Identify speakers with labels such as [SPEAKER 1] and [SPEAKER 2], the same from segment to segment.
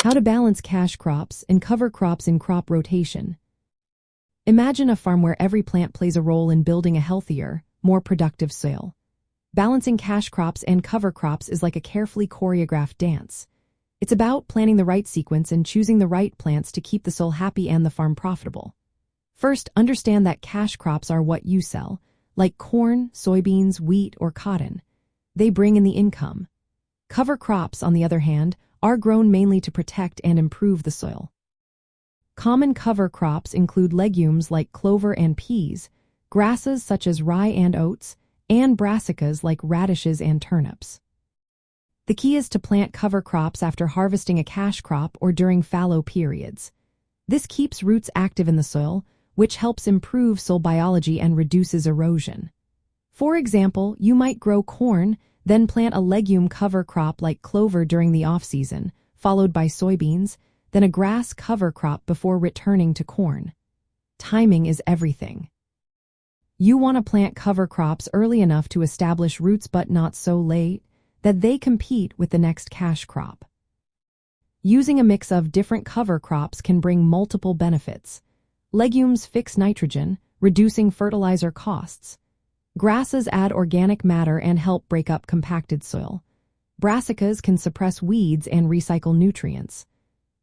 [SPEAKER 1] How to balance cash crops and cover crops in crop rotation. Imagine a farm where every plant plays a role in building a healthier, more productive soil. Balancing cash crops and cover crops is like a carefully choreographed dance. It's about planning the right sequence and choosing the right plants to keep the soil happy and the farm profitable. First, understand that cash crops are what you sell, like corn, soybeans, wheat, or cotton. They bring in the income. Cover crops, on the other hand, are grown mainly to protect and improve the soil. Common cover crops include legumes like clover and peas, grasses such as rye and oats, and brassicas like radishes and turnips. The key is to plant cover crops after harvesting a cash crop or during fallow periods. This keeps roots active in the soil, which helps improve soil biology and reduces erosion. For example, you might grow corn, then plant a legume cover crop like clover during the off-season, followed by soybeans, then a grass cover crop before returning to corn. Timing is everything. You want to plant cover crops early enough to establish roots but not so late that they compete with the next cash crop. Using a mix of different cover crops can bring multiple benefits. Legumes fix nitrogen, reducing fertilizer costs. Grasses add organic matter and help break up compacted soil. Brassicas can suppress weeds and recycle nutrients.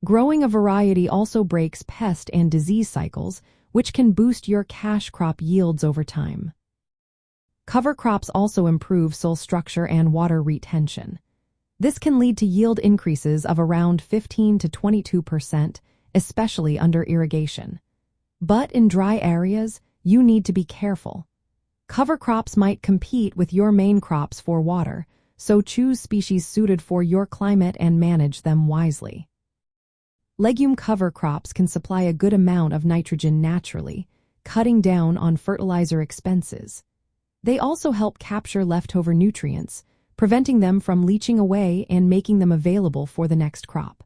[SPEAKER 1] Growing a variety also breaks pest and disease cycles, which can boost your cash crop yields over time. Cover crops also improve soil structure and water retention. This can lead to yield increases of around 15 to 22%, especially under irrigation. But in dry areas, you need to be careful. Cover crops might compete with your main crops for water, so choose species suited for your climate and manage them wisely. Legume cover crops can supply a good amount of nitrogen naturally, cutting down on fertilizer expenses. They also help capture leftover nutrients, preventing them from leaching away and making them available for the next crop.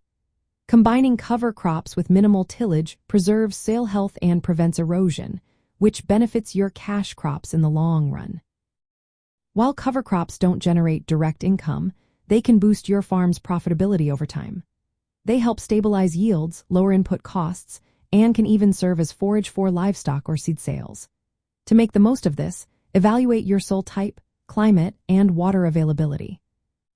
[SPEAKER 1] Combining cover crops with minimal tillage preserves soil health and prevents erosion, which benefits your cash crops in the long run. While cover crops don't generate direct income, they can boost your farm's profitability over time. They help stabilize yields, lower input costs, and can even serve as forage for livestock or seed sales. To make the most of this, evaluate your soil type, climate, and water availability.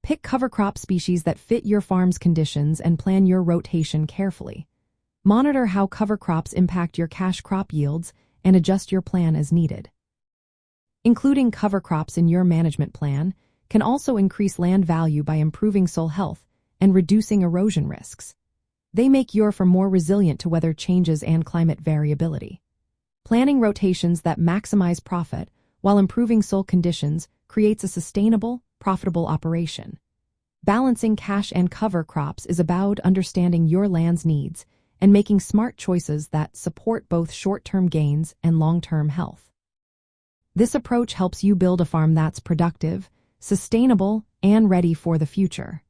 [SPEAKER 1] Pick cover crop species that fit your farm's conditions and plan your rotation carefully. Monitor how cover crops impact your cash crop yields and adjust your plan as needed. Including cover crops in your management plan can also increase land value by improving soil health and reducing erosion risks. They make your farm more resilient to weather changes and climate variability. Planning rotations that maximize profit while improving soil conditions creates a sustainable, profitable operation. Balancing cash and cover crops is about understanding your land's needs and making smart choices that support both short-term gains and long-term health. This approach helps you build a farm that's productive, sustainable, and ready for the future.